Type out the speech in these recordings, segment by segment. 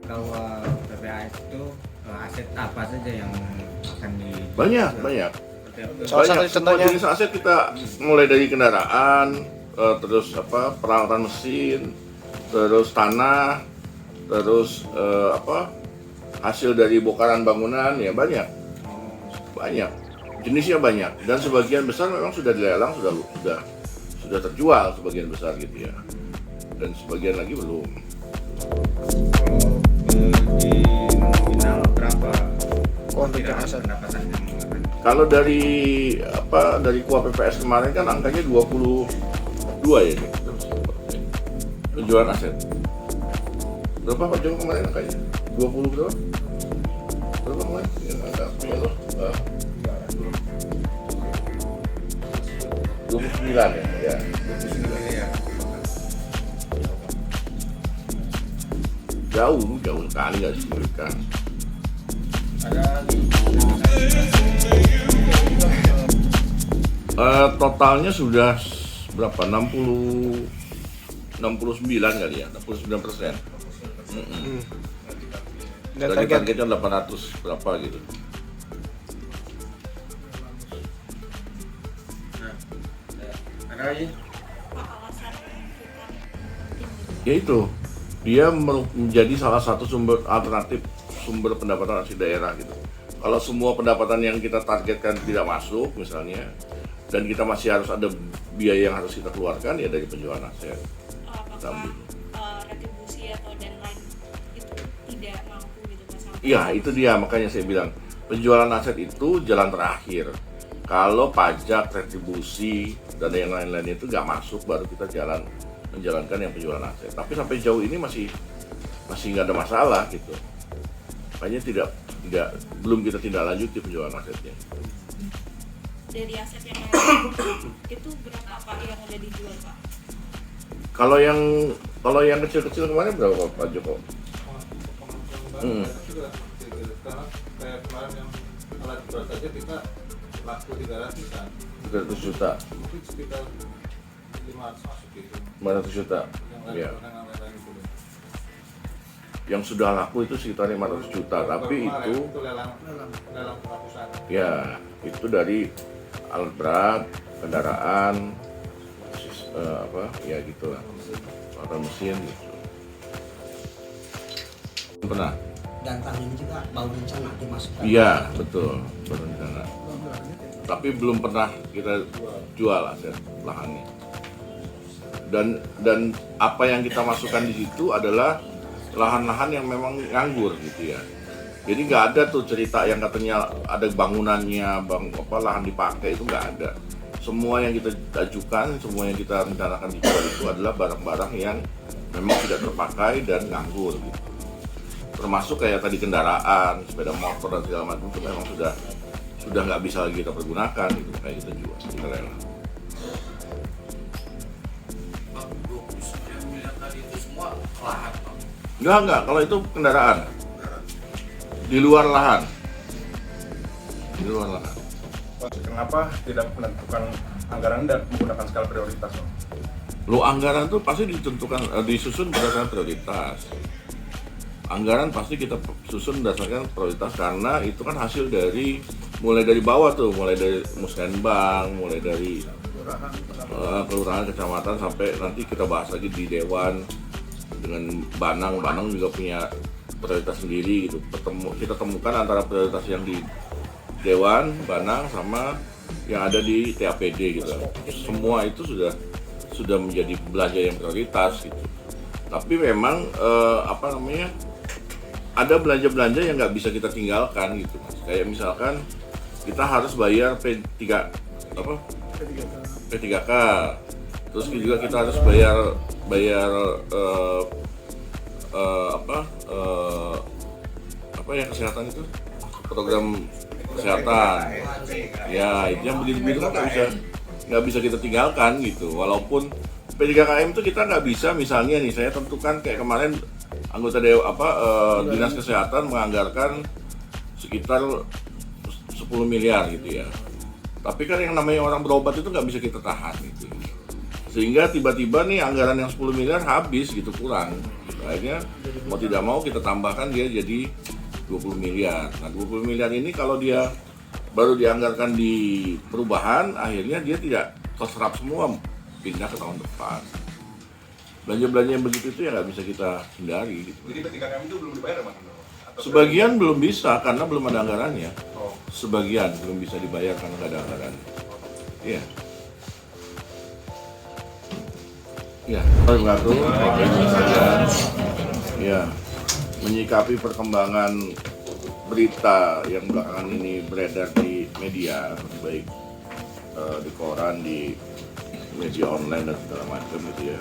Kalau PPAS itu aset apa saja yang akan di Banyak. Salah satu Banyak. Semua contohnya. jenis aset kita mulai dari kendaraan, terus peralatan mesin, terus tanah, terus hasil dari bongkaran bangunan ya banyak. Jenisnya banyak dan sebagian besar memang sudah dilelang, sudah terjual sebagian besar gitu ya. Dan sebagian lagi belum. di nominal berapa Kuantitas aset. pendapatan yang akan Kalau dari kuah PPS kemarin kan angkanya 22 ya ini. Penjualan aset. Berapa Pak Joko kemarin angkanya? 20 berapa? Berapa kemarin? Ya, angka punya lo. 29 ya. 29 miliar. Jauh sekali nggak signifikan. Ada Totalnya sudah berapa? 69 kali ya, 69%. Dan Dari target targetnya 800 berapa gitu. ada lagi Ya itu, dia menjadi salah satu sumber alternatif sumber pendapatan asli daerah gitu. Kalau semua pendapatan yang kita targetkan tidak masuk misalnya, dan kita masih harus ada biaya yang harus kita keluarkan ya dari penjualan aset. Kita Apakah ambil. retribusi atau deadline itu tidak mampu gitu Mas? Iya itu dia, makanya saya bilang penjualan aset itu jalan terakhir. Kalau pajak, retribusi, dan yang lain-lain itu nggak masuk, baru kita menjalankan yang penjualan aset. Tapi sampai jauh ini masih nggak ada masalah gitu. Makanya belum kita tindak lanjuti penjualan asetnya. Dari aset yang ada itu berapa Pak yang udah dijual Pak? Kalau yang kecil-kecil kemarin berapa Pak Joko? Karena kayak kemarin yang alat berat saja kita laku 300-an, 300 juta, mungkin sekitar 500 masuk gitu. 500 juta. Yang Ya. lain itu. Yang sudah laku itu sekitar 500 juta, tapi Kemarin itu lelang penghapusan. ya itu dari alat berat, kendaraan, ya gitulah, atau mesin gitu. Pernah? Dan tahun ini juga baru rencana dimasukkan. Iya betul, berencana. Tapi belum pernah kita jual aset lahannya. Dan apa yang kita masukkan di situ adalah lahan-lahan yang memang nganggur gitu ya. Jadi nggak ada tuh cerita yang katanya ada bangunannya, lahan dipakai, itu nggak ada. Semua yang kita ajukan, semua yang kita rencanakan dijual itu adalah barang-barang yang memang tidak terpakai dan nganggur gitu. Termasuk kayak tadi kendaraan, sepeda motor dan segala macam itu memang sudah nggak bisa lagi kita pergunakan gitu, kayak kita jual, kita rela. Enggak, kalau itu kendaraan di luar lahan. Kenapa tidak menentukan anggaran dan menggunakan skala prioritas? Lo anggaran tuh pasti disusun berdasarkan prioritas. Anggaran pasti kita susun berdasarkan prioritas karena itu kan hasil mulai dari bawah tuh, mulai dari muskenbang, mulai dari kelurahan, kecamatan, sampai nanti kita bahas lagi di dewan dengan Banang juga punya prioritas sendiri gitu. Kita temukan antara prioritas yang di dewan, Banang, sama yang ada di TAPD gitu. Semua itu sudah menjadi belanja yang prioritas gitu. Tapi memang ada belanja-belanja yang nggak bisa kita tinggalkan gitu Mas. Kayak misalkan kita harus bayar P3K. Terus juga kita harus bayar yang kesehatan itu, program kesehatan. Ya, itu yang begitu-begitu kan nggak bisa kita tinggalkan gitu. Walaupun P3KM itu kita nggak bisa, misalnya nih saya tentukan kayak kemarin anggota dinas kesehatan menganggarkan sekitar 10 miliar gitu ya. Tapi kan yang namanya orang berobat itu nggak bisa kita tahan gitu. Sehingga tiba-tiba nih anggaran yang 10 miliar habis gitu, kurang. Akhirnya mau tidak mau kita tambahkan dia jadi 20 miliar. Nah 20 miliar ini kalau dia baru dianggarkan di perubahan, akhirnya dia tidak terserap semua, pindah ke tahun depan. Belanja-belanja yang begitu itu ya nggak bisa kita hindari. Gitu. Jadi P3KM itu belum dibayar Mas? Atau Sebagian belum bisa karena belum ada anggarannya. Oh. Sebagian belum bisa dibayar karena nggak ada anggaran. Iya. Ya, wabarakatuh. Ya, menyikapi perkembangan berita yang belakangan ini beredar di media, baik di koran, di media online dan segala macam gitu ya,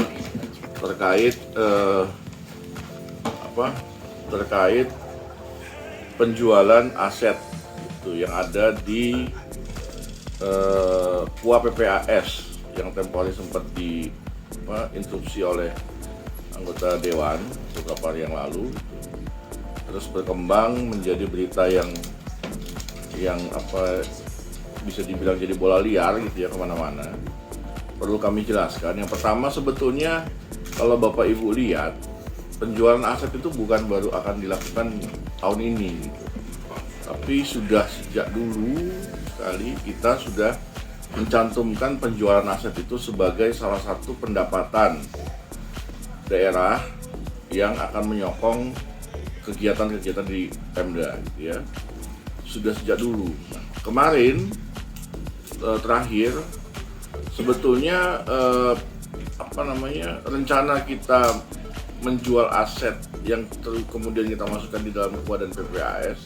terkait penjualan aset itu yang ada di KUA PPAS yang tempoh hari sempat instruksi oleh anggota Dewan beberapa hari yang lalu gitu. Terus berkembang menjadi berita yang bisa dibilang jadi bola liar gitu ya kemana-mana. Perlu kami jelaskan, yang pertama sebetulnya kalau Bapak Ibu lihat, penjualan aset itu bukan baru akan dilakukan tahun ini gitu. Tapi sudah sejak dulu sekali kita sudah mencantumkan penjualan aset itu sebagai salah satu pendapatan daerah yang akan menyokong kegiatan-kegiatan di Pemda gitu ya. Sudah sejak dulu. Nah, kemarin terakhir sebetulnya rencana kita menjual aset yang kemudian kita masukkan di dalam KUA dan PPAS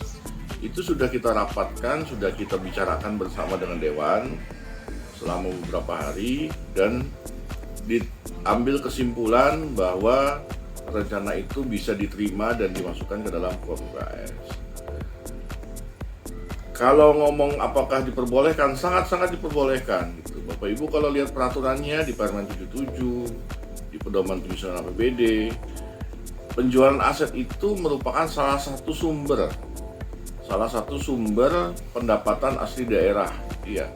itu sudah kita rapatkan, sudah kita bicarakan bersama dengan Dewan selama beberapa hari dan diambil kesimpulan bahwa rencana itu bisa diterima dan dimasukkan ke dalam KUA PPAS. Kalau ngomong apakah diperbolehkan, sangat-sangat diperbolehkan gitu. Bapak Ibu kalau lihat peraturannya di Permen 77, di Pedoman Penyusunan APBD, penjualan aset itu merupakan salah satu sumber pendapatan asli daerah. Iya.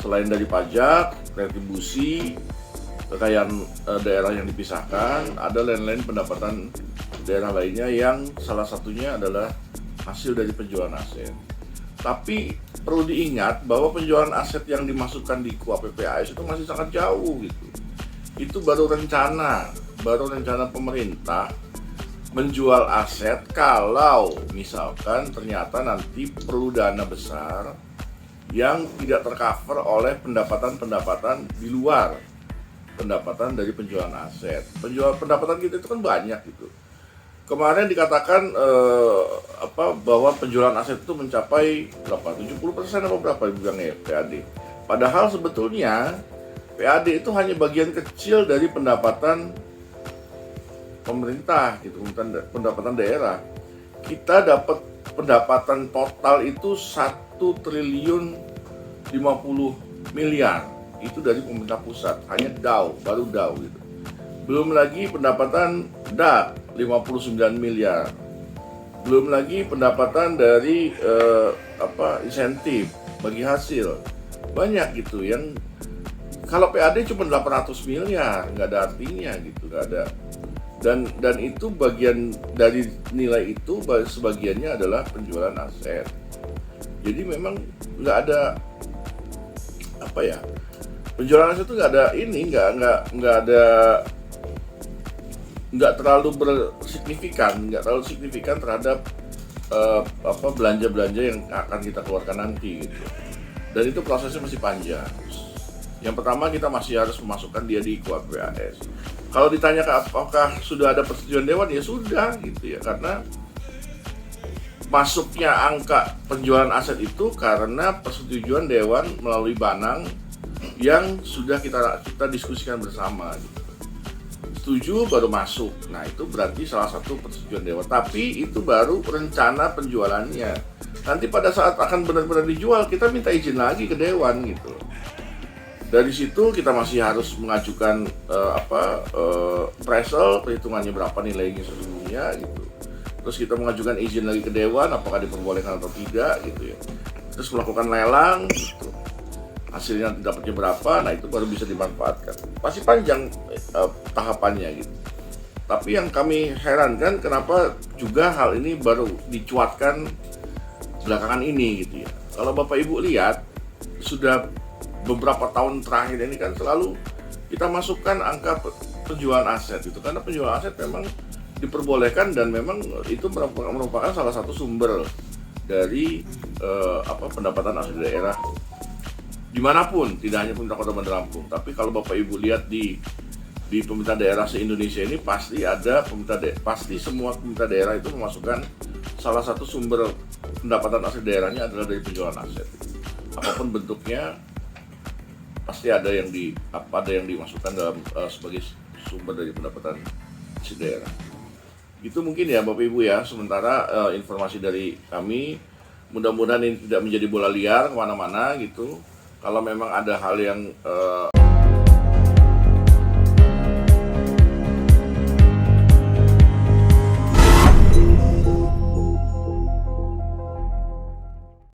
Selain dari pajak, retribusi, kekayaan daerah yang dipisahkan, ada lain-lain pendapatan daerah lainnya yang salah satunya adalah hasil dari penjualan aset. Tapi perlu diingat bahwa penjualan aset yang dimasukkan di KUA PPAS itu masih sangat jauh gitu. Itu baru rencana pemerintah menjual aset kalau misalkan ternyata nanti perlu dana besar yang tidak tercover oleh pendapatan di luar pendapatan dari penjualan aset. Pendapatan kita itu kan banyak gitu. Kemarin dikatakan bahwa penjualan aset itu mencapai berapa? 70% atau berapa dibilangnya PAD. Padahal sebetulnya PAD itu hanya bagian kecil dari pendapatan pemerintah gitu, pendapatan daerah. Kita dapat pendapatan total itu 1,050 triliun itu dari pemerintah pusat, hanya baru DAU gitu. Belum lagi pendapatan DAK 59 miliar. Belum lagi pendapatan dari insentif bagi hasil. Banyak gitu yang kalau PAD cuma 800 miliar, nggak ada artinya gitu, nggak ada. Dan itu bagian dari nilai itu sebagiannya adalah penjualan aset. Jadi memang nggak ada penjualan aset itu nggak terlalu signifikan terhadap belanja yang akan kita keluarkan nanti gitu. Dan itu prosesnya masih panjang. Yang pertama kita masih harus memasukkan dia di KUA PPAS. Kalau ditanya apakah sudah ada persetujuan Dewan, ya sudah gitu ya, karena masuknya angka penjualan aset itu karena persetujuan Dewan melalui Banang yang sudah kita diskusikan bersama gitu. Setuju baru masuk. Nah, itu berarti salah satu persetujuan Dewan. Tapi itu baru rencana penjualannya. Nanti pada saat akan benar-benar dijual, kita minta izin lagi ke Dewan gitu. Dari situ kita masih harus mengajukan appraisal, perhitungannya berapa nilainya sesungguhnya gitu. Terus kita mengajukan izin lagi ke Dewan, apakah diperbolehkan atau tidak gitu ya. Terus melakukan lelang gitu. Hasilnya dapatnya berapa, nah itu baru bisa dimanfaatkan. Masih panjang tahapannya gitu. Tapi yang kami herankan kenapa juga hal ini baru dicuatkan belakangan ini gitu ya. Kalau Bapak Ibu lihat sudah beberapa tahun terakhir ini kan selalu kita masukkan angka penjualan aset itu, karena penjualan aset memang diperbolehkan dan memang itu merupakan salah satu sumber dari pendapatan asli daerah dimanapun, tidak hanya pemerintah Kota Bandar Lampung. Tapi kalau Bapak Ibu lihat di pemerintah daerah se-Indonesia ini pasti ada pasti semua pemerintah daerah itu memasukkan salah satu sumber pendapatan asli daerahnya adalah dari penjualan aset. Apapun bentuknya pasti ada yang dimasukkan dalam sebagai sumber dari pendapatan asli daerah. Itu mungkin ya Bapak Ibu ya, sementara informasi dari kami, mudah-mudahan ini tidak menjadi bola liar kemana-mana gitu. Kalau memang ada hal yang